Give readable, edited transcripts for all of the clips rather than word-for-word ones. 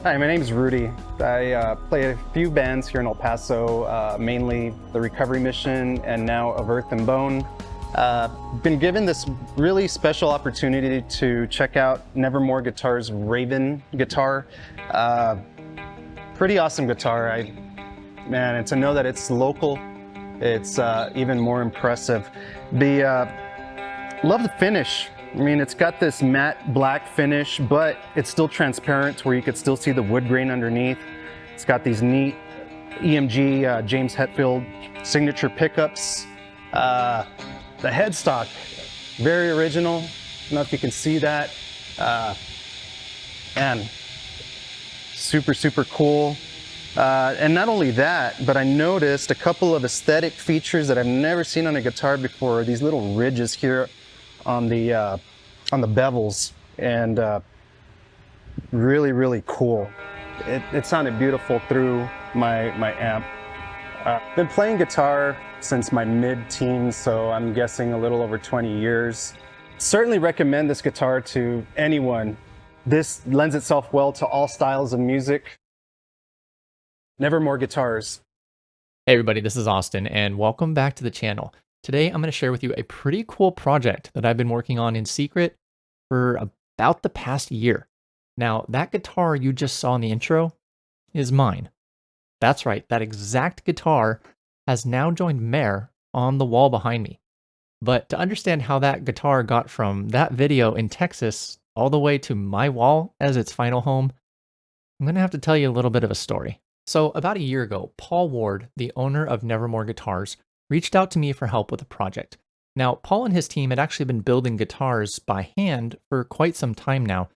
Hi, my name is Rudy. I play a few bands here in El Paso, mainly the Recovery Mission and now Of Earth and Bone. Been given this really special opportunity to check out Nevermore Guitars' Raven guitar. Pretty awesome guitar. And to know that it's local, it's even more impressive. Love the finish. I mean, it's got this matte black finish, but it's still transparent where you could still see the wood grain underneath. It's got these neat EMG James Hetfield signature pickups. The headstock, very original. I don't know if you can see that. And super, super cool. And not only that, but I noticed a couple of aesthetic features that I've never seen on a guitar before. These little ridges here on the bevels, and really, really cool. It sounded beautiful through my amp. Been playing guitar since my mid-teens, so I'm guessing a little over 20 years. Certainly recommend this guitar to anyone. This lends itself well to all styles of music. Nevermore Guitars. Hey everybody, this is Austin, and welcome back to the channel. Today I'm going to share with you a pretty cool project that I've been working on in secret for about the past year. Now, that guitar you just saw in the intro is mine. That's right, that exact guitar has now joined Mare on the wall behind me. But to understand how that guitar got from that video in Texas all the way to my wall as its final home, I'm going to have to tell you a little bit of a story. So about a year ago, Paul Ward, the owner of Nevermore Guitars, reached out to me for help with a project. Now, Paul and his team had actually been building guitars by hand for quite some time now,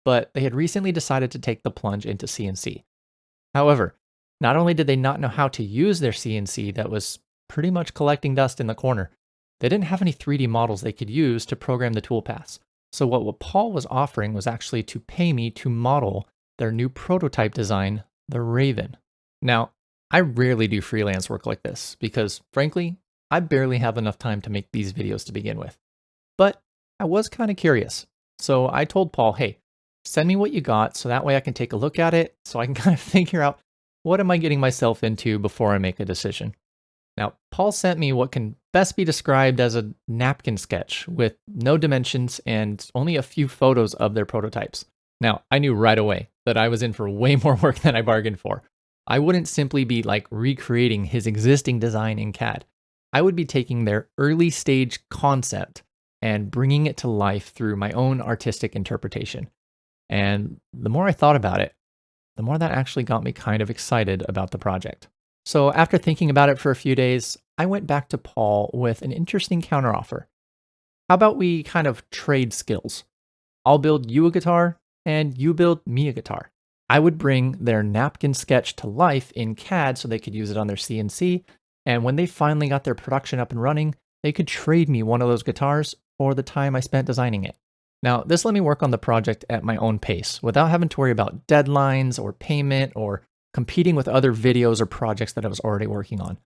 but they had recently decided to take the plunge into CNC. However, not only did they not know how to use their CNC that was pretty much collecting dust in the corner, they didn't have any 3D models they could use to program the toolpaths. So what Paul was offering was actually to pay me to model their new prototype design, the Raven. Now, I rarely do freelance work like this because, frankly, I barely have enough time to make these videos to begin with. But I was kind of curious. So I told Paul, hey, send me what you got so that way I can take a look at it so I can kind of figure out what am I getting myself into before I make a decision. Now, Paul sent me what can best be described as a napkin sketch with no dimensions and only a few photos of their prototypes. Now, I knew right away that I was in for way more work than I bargained for. I wouldn't simply be like recreating his existing design in CAD. I would be taking their early stage concept and bringing it to life through my own artistic interpretation. And the more I thought about it, the more that actually got me kind of excited about the project. So after thinking about it for a few days, I went back to Paul with an interesting counteroffer. How about we kind of trade skills? I'll build you a guitar and you build me a guitar. I would bring their napkin sketch to life in CAD so they could use it on their CNC, and when they finally got their production up and running, they could trade me one of those guitars for the time I spent designing it. Now, this let me work on the project at my own pace without having to worry about deadlines or payment or competing with other videos or projects that I was already working on.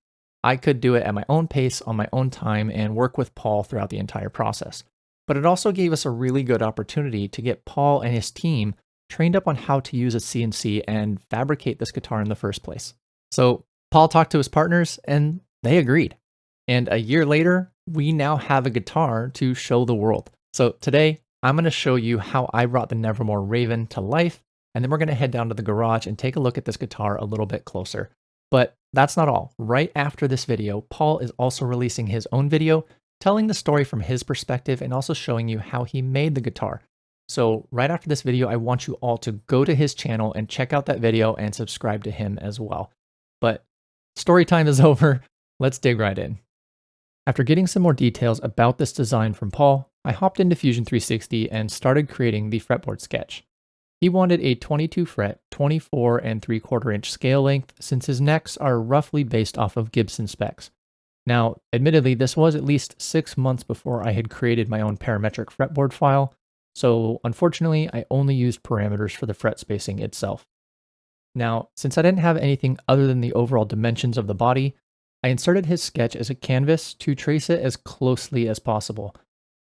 I could do it at my own pace on my own time and work with Paul throughout the entire process. But it also gave us a really good opportunity to get Paul and his team trained up on how to use a CNC and fabricate this guitar in the first place. So Paul talked to his partners and they agreed. And a year later, we now have a guitar to show the world. So today, I'm going to show you how I brought the Nevermore Raven to life, and then we're going to head down to the garage and take a look at this guitar a little bit closer. But that's not all. Right after this video, Paul is also releasing his own video, telling the story from his perspective and also showing you how he made the guitar. So right after this video, I want you all to go to his channel and check out that video and subscribe to him as well. But story time is over. Let's dig right in. After getting some more details about this design from Paul, I hopped into Fusion 360 and started creating the fretboard sketch. He wanted a 22 fret, 24 and 3/4 inch scale length since his necks are roughly based off of Gibson specs. Now, admittedly, this was at least 6 months before I had created my own parametric fretboard file, so unfortunately, I only used parameters for the fret spacing itself. Now, since I didn't have anything other than the overall dimensions of the body, I inserted his sketch as a canvas to trace it as closely as possible.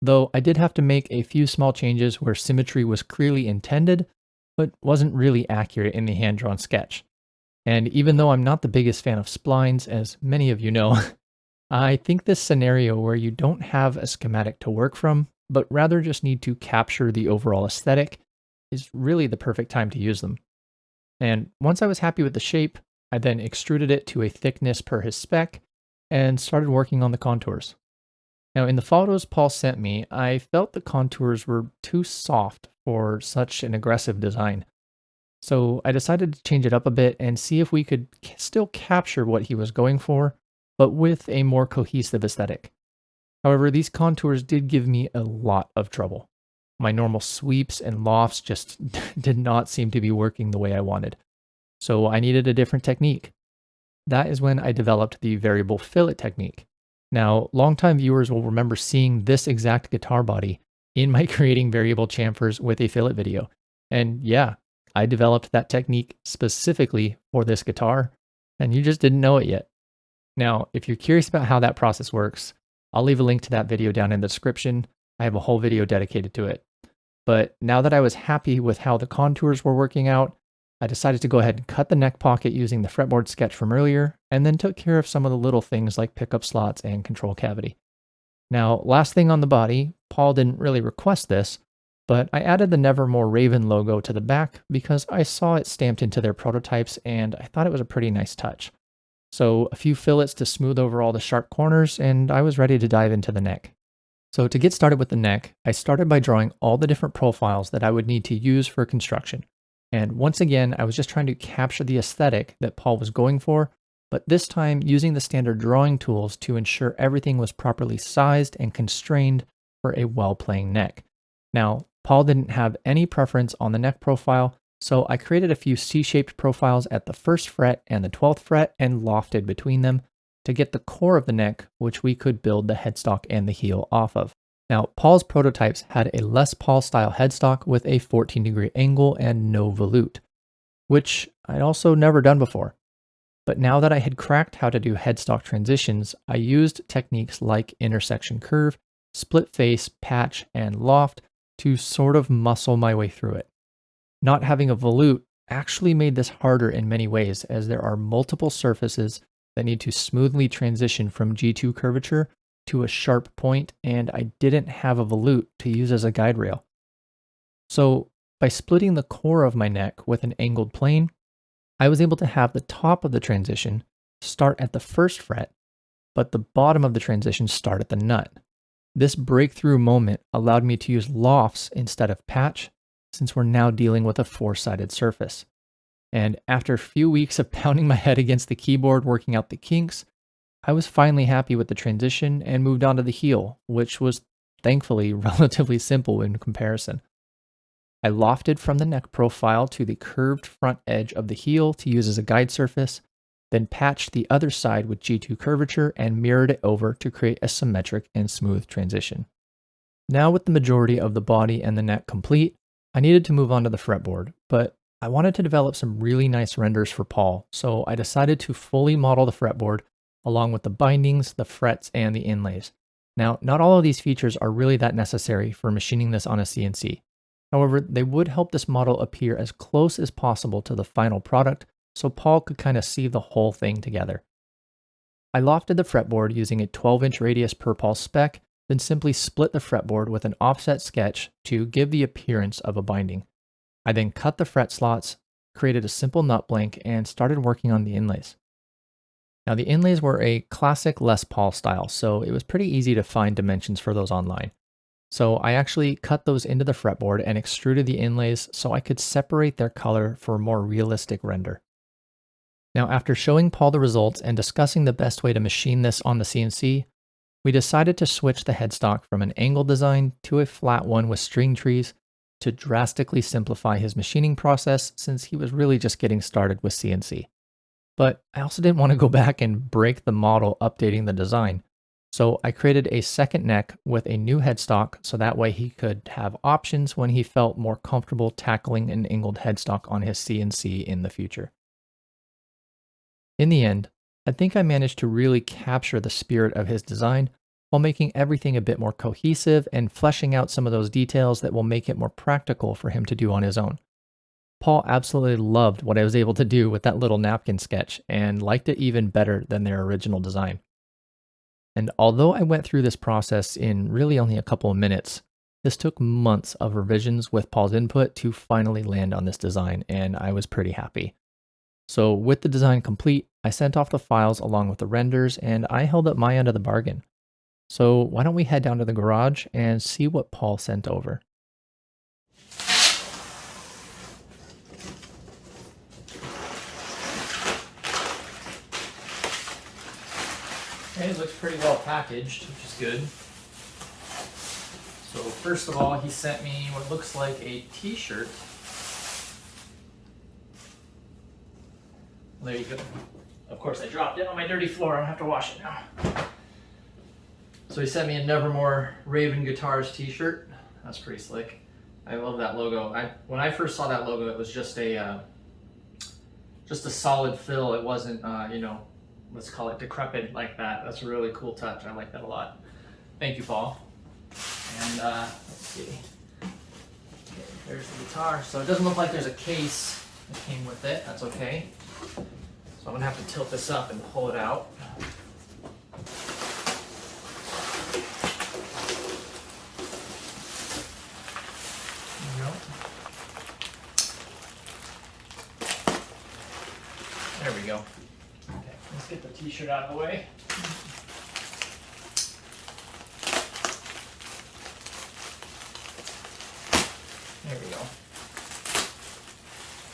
Though I did have to make a few small changes where symmetry was clearly intended, but wasn't really accurate in the hand-drawn sketch. And even though I'm not the biggest fan of splines, as many of you know, I think this scenario where you don't have a schematic to work from, but rather just need to capture the overall aesthetic is really the perfect time to use them. And once I was happy with the shape, I then extruded it to a thickness per his spec and started working on the contours. Now, in the photos Paul sent me, I felt the contours were too soft for such an aggressive design. So I decided to change it up a bit and see if we could still capture what he was going for, but with a more cohesive aesthetic. However, these contours did give me a lot of trouble. My normal sweeps and lofts just did not seem to be working the way I wanted. So I needed a different technique. That is when I developed the variable fillet technique. Now, longtime viewers will remember seeing this exact guitar body in my creating variable chamfers with a fillet video. And yeah, I developed that technique specifically for this guitar, and you just didn't know it yet. Now, if you're curious about how that process works, I'll leave a link to that video down in the description. I have a whole video dedicated to it. But now that I was happy with how the contours were working out, I decided to go ahead and cut the neck pocket using the fretboard sketch from earlier, and then took care of some of the little things like pickup slots and control cavity. Now, last thing on the body, Paul didn't really request this, but I added the Nevermore Raven logo to the back because I saw it stamped into their prototypes and I thought it was a pretty nice touch. So a few fillets to smooth over all the sharp corners, and I was ready to dive into the neck. So to get started with the neck, I started by drawing all the different profiles that I would need to use for construction. And once again, I was just trying to capture the aesthetic that Paul was going for, but this time using the standard drawing tools to ensure everything was properly sized and constrained for a well-playing neck. Now, Paul didn't have any preference on the neck profile, so I created a few C-shaped profiles at the 1st fret and the 12th fret and lofted between them to get the core of the neck, which we could build the headstock and the heel off of. Now, Paul's prototypes had a Les Paul style headstock with a 14-degree angle and no volute, which I'd also never done before. But now that I had cracked how to do headstock transitions, I used techniques like intersection curve, split face, patch, and loft to sort of muscle my way through it. Not having a volute actually made this harder in many ways, as there are multiple surfaces that need to smoothly transition from G2 curvature to a sharp point, and I didn't have a volute to use as a guide rail. So by splitting the core of my neck with an angled plane, I was able to have the top of the transition start at the 1st fret, but the bottom of the transition start at the nut. This breakthrough moment allowed me to use lofts instead of patch, since we're now dealing with a 4-sided surface. And after a few weeks of pounding my head against the keyboard working out the kinks, I was finally happy with the transition and moved on to the heel, which was thankfully relatively simple in comparison. I lofted from the neck profile to the curved front edge of the heel to use as a guide surface, then patched the other side with G2 curvature and mirrored it over to create a symmetric and smooth transition. Now with the majority of the body and the neck complete, I needed to move on to the fretboard, but I wanted to develop some really nice renders for Paul, so I decided to fully model the fretboard along with the bindings, the frets, and the inlays. Now, not all of these features are really that necessary for machining this on a CNC. However, they would help this model appear as close as possible to the final product, so Paul could kind of see the whole thing together. I lofted the fretboard using a 12-inch radius per Paul spec, then simply split the fretboard with an offset sketch to give the appearance of a binding. I then cut the fret slots, created a simple nut blank, and started working on the inlays. Now, the inlays were a classic Les Paul style, so it was pretty easy to find dimensions for those online. So I actually cut those into the fretboard and extruded the inlays so I could separate their color for a more realistic render. Now, after showing Paul the results and discussing the best way to machine this on the CNC, we decided to switch the headstock from an angle design to a flat one with string trees to drastically simplify his machining process, since he was really just getting started with CNC. But I also didn't want to go back and break the model updating the design. So I created a second neck with a new headstock so that way he could have options when he felt more comfortable tackling an angled headstock on his CNC in the future. In the end, I think I managed to really capture the spirit of his design while making everything a bit more cohesive and fleshing out some of those details that will make it more practical for him to do on his own. Paul absolutely loved what I was able to do with that little napkin sketch and liked it even better than their original design. And although I went through this process in really only a couple of minutes, this took months of revisions with Paul's input to finally land on this design, and I was pretty happy. So, with the design complete, I sent off the files along with the renders, and I held up my end of the bargain. So, why don't we head down to the garage and see what Paul sent over? Okay, it looks pretty well packaged, which is good. So first of all, he sent me what looks like a t-shirt. There you go. Of course, I dropped it on my dirty floor. I have to wash it now. So he sent me a Nevermore Guitars t-shirt. That's pretty slick. I love that logo. When I first saw that logo, it was just a solid fill. It wasn't, let's call it decrepit like that. That's a really cool touch. I like that a lot. Thank you, Paul. And let's see. Okay, there's the guitar. So it doesn't look like there's a case that came with it. That's okay. So I'm gonna have to tilt this up and pull it out. There we go. There we go. Okay, let's get the t-shirt out of the way. There we go.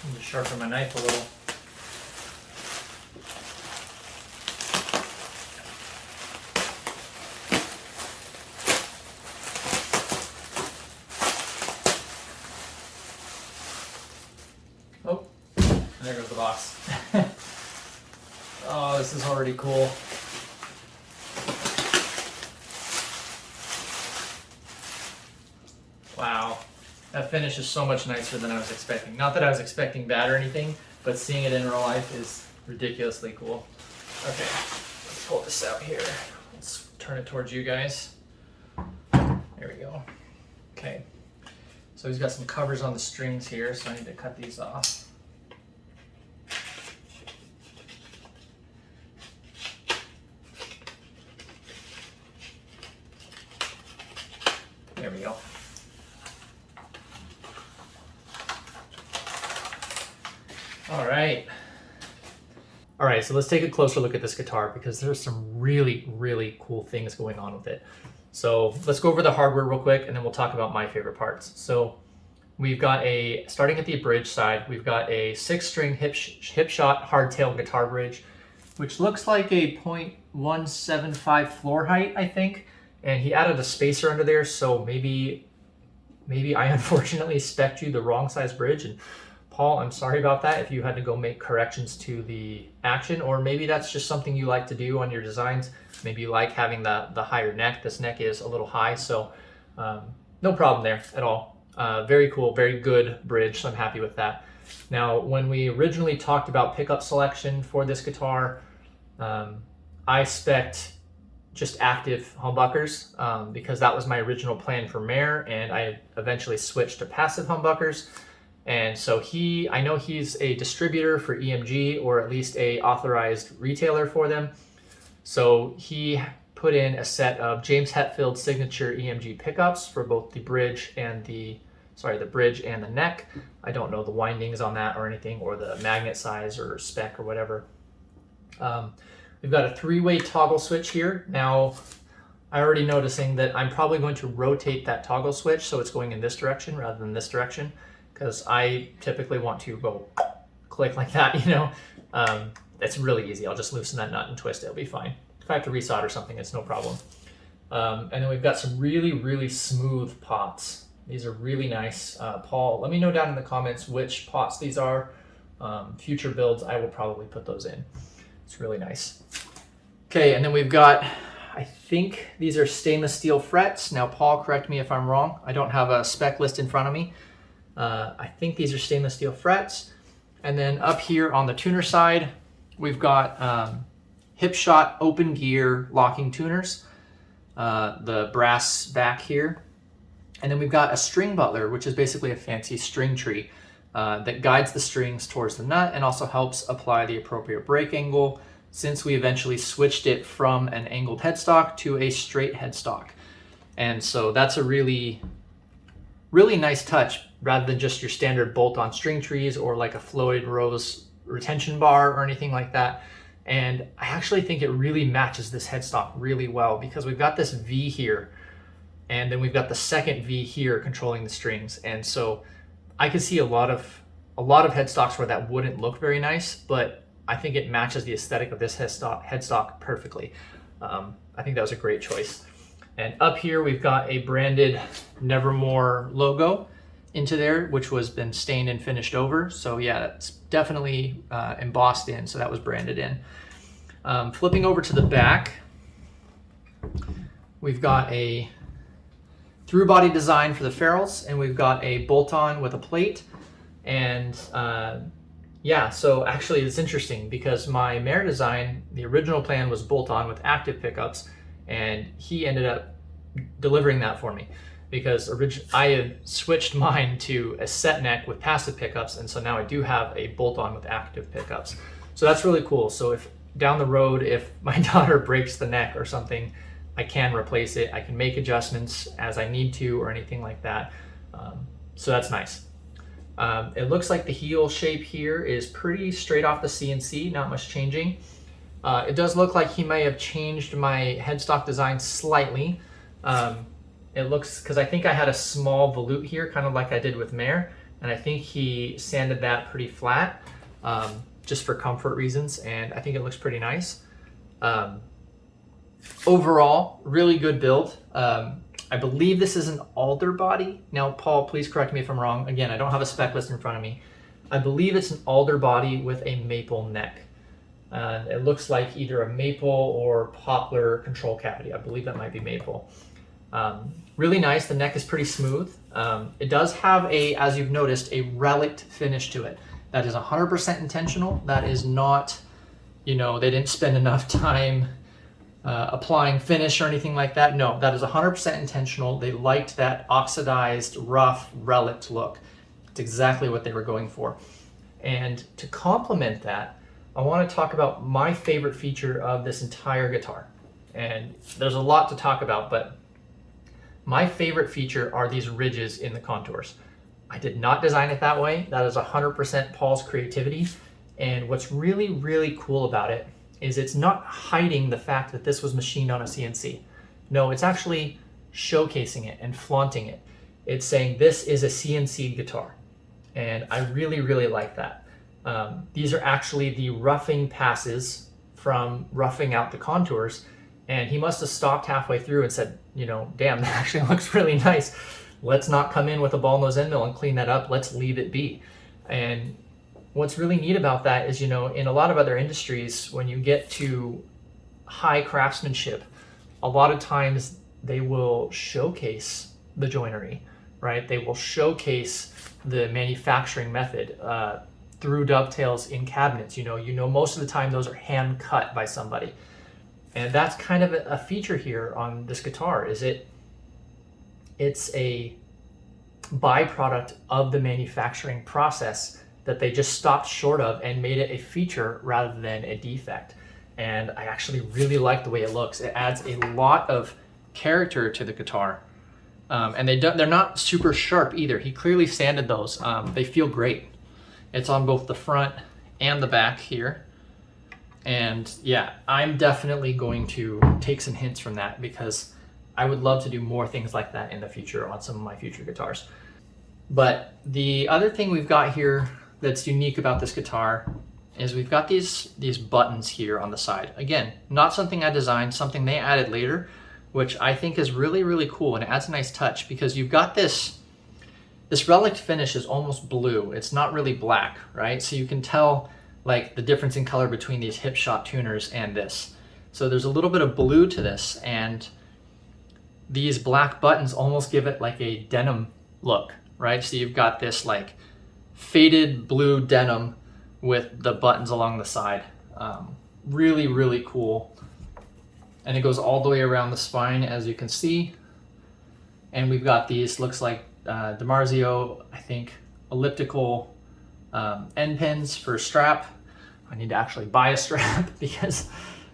I'm just sharpen my knife a little. Oh, and there goes the box. Oh, this is already cool. Wow. That finish is so much nicer than I was expecting. Not that I was expecting bad or anything, but seeing it in real life is ridiculously cool. Okay, let's pull this out here. Let's turn it towards you guys. There we go. Okay, so he's got some covers on the strings here, so I need to cut these off. There we go. All right. All right, so let's take a closer look at this guitar because there's some really, really cool things going on with it. So let's go over the hardware real quick and then we'll talk about my favorite parts. So we've got starting at the bridge side, we've got a 6-string hip shot hardtail guitar bridge, which looks like a .175 floor height, I think. And he added a spacer under there, so maybe I unfortunately spec'd you the wrong size bridge. And Paul, I'm sorry about that if you had to go make corrections to the action, or maybe that's just something you like to do on your designs. Maybe you like having the higher neck. This neck is a little high, so no problem there at all. Very cool, very good bridge, so I'm happy with that. Now, when we originally talked about pickup selection for this guitar, I spec'd just active humbuckers because that was my original plan for Mare, and I eventually switched to passive humbuckers. And so I know he's a distributor for EMG, or at least a authorized retailer for them. So he put in a set of James Hetfield signature EMG pickups for both the bridge and the neck. I don't know the windings on that or anything, or the magnet size or spec or whatever. We've got a 3-way toggle switch here. Now, I'm already noticing that I'm probably going to rotate that toggle switch so it's going in this direction rather than this direction, because I typically want to go click like that, you know. It's really easy. I'll just loosen that nut and twist it. It'll be fine. If I have to resolder something, it's no problem. And then we've got some really, really smooth pots. These are really nice. Paul, let me know down in the comments which pots these are. Future builds, I will probably put those in. It's really nice. Okay, and then we've got, I think these are stainless steel frets. Now, Paul, correct me if I'm wrong. I don't have a spec list in front of me. I think these are stainless steel frets. And then up here on the tuner side, we've got hip shot open gear locking tuners, the brass back here. And then we've got a string butler, which is basically a fancy string tree. that guides the strings towards the nut and also helps apply the appropriate break angle, since we eventually switched it from an angled headstock to a straight headstock. And so that's a really nice touch, rather than just your standard bolt-on string trees or like a Floyd Rose retention bar or anything like that. And I actually think it really matches this headstock really well, because we've got this V here, and then we've got the second V here controlling the strings. And so I could see a lot of headstocks where that wouldn't look very nice, but I think it matches the aesthetic of this headstock perfectly. I think that was a great choice. And up here we've got a branded Nevermore logo into there, which was been stained and finished over. So yeah, it's definitely embossed in, so that was branded in. Flipping over to the back, we've got a through body design for the ferrules, and we've got a bolt-on with a plate. And yeah, so actually it's interesting because my Mare design, the original plan was bolt-on with active pickups, and he ended up delivering that for me, because I had switched mine to a set neck with passive pickups, and so now I do have a bolt-on with active pickups. So that's really cool. So if down the road, if my daughter breaks the neck or something, I can replace it. I can make adjustments as I need to or anything like that. So that's nice. It looks like the heel shape here is pretty straight off the CNC, not much changing. It does look like he may have changed my headstock design slightly. It looks, because I think I had a small volute here, kind of like I did with Mare, and I think he sanded that pretty flat, just for comfort reasons, and I think it looks pretty nice. Overall, really good build. I believe this is an alder body. Now, Paul, please correct me if I'm wrong. Again, I don't have a spec list in front of me. I believe it's an alder body with a maple neck. It looks like either a maple or poplar control cavity. I believe that might be maple. Really nice. The neck is pretty smooth. It does have as you've noticed, a relic finish to it. That is 100% intentional. That is not, they didn't spend enough time applying finish or anything like that. No, that is 100% intentional. They liked that oxidized, rough, relic look. It's exactly what they were going for. And to complement that, I want to talk about my favorite feature of this entire guitar. And there's a lot to talk about, but my favorite feature are these ridges in the contours. I did not design it that way. That is 100% Paul's creativity. And what's really, really cool about it is it's not hiding the fact that this was machined on a CNC. No, it's actually showcasing it and flaunting it. It's saying this is a CNC guitar. And I really, really like that. These are actually the roughing passes from roughing out the contours. And he must have stopped halfway through and said, damn, that actually looks really nice. Let's not come in with a ball nose end mill and clean that up. Let's leave it be. And what's really neat about that is, in a lot of other industries, when you get to high craftsmanship, a lot of times they will showcase the joinery, right? They will showcase the manufacturing method through dovetails in cabinets. Most of the time those are hand cut by somebody. And that's kind of a feature here on this guitar, is it's a byproduct of the manufacturing process that they just stopped short of and made it a feature rather than a defect. And I actually really like the way it looks. It adds a lot of character to the guitar. And they're not super sharp either. He clearly sanded those. They feel great. It's on both the front and the back here. And yeah, I'm definitely going to take some hints from that, because I would love to do more things like that in the future on some of my future guitars. But the other thing we've got here that's unique about this guitar is we've got these buttons here on the side. Again, not something I designed, something they added later, which I think is really, really cool, and it adds a nice touch, because you've got this relic finish is almost blue. It's not really black, right? So you can tell like the difference in color between these hip shot tuners and this. So there's a little bit of blue to this, and these black buttons almost give it like a denim look, right? So you've got this like faded blue denim with the buttons along the side. Really, really cool. And it goes all the way around the spine, as you can see. And we've got these, looks like DiMarzio, I think, elliptical end pins for strap. I need to actually buy a strap because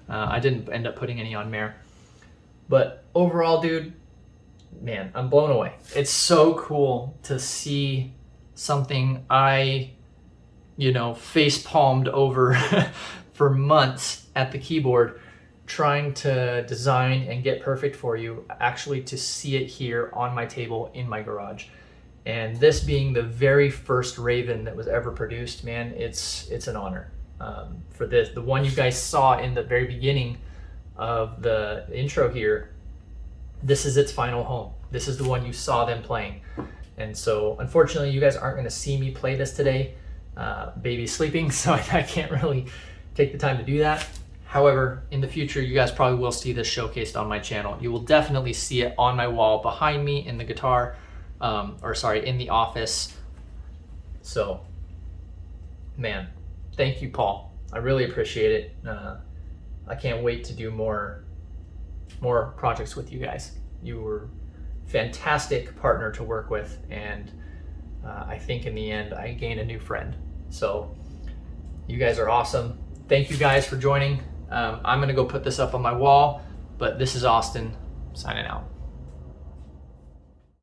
I didn't end up putting any on Mare. But overall, dude, man, I'm blown away. It's so cool to see something I, face palmed over for months at the keyboard trying to design and get perfect for you, actually to see it here on my table in my garage. And this being the very first Raven that was ever produced, man, it's an honor. For this, the one you guys saw in the very beginning of the intro here, this is its final home. This is the one you saw them playing. And so unfortunately you guys aren't going to see me play this today. Baby's sleeping, so I can't really take the time to do that. However, in the future, you guys probably will see this showcased on my channel. You will definitely see it on my wall behind me in the guitar, in the office. So, man, thank you, Paul. I really appreciate it. I can't wait to do more projects with you guys. You were a fantastic partner to work with, and I think in the end, I gained a new friend. So, you guys are awesome. Thank you guys for joining. I'm gonna go put this up on my wall, but this is Austin signing out.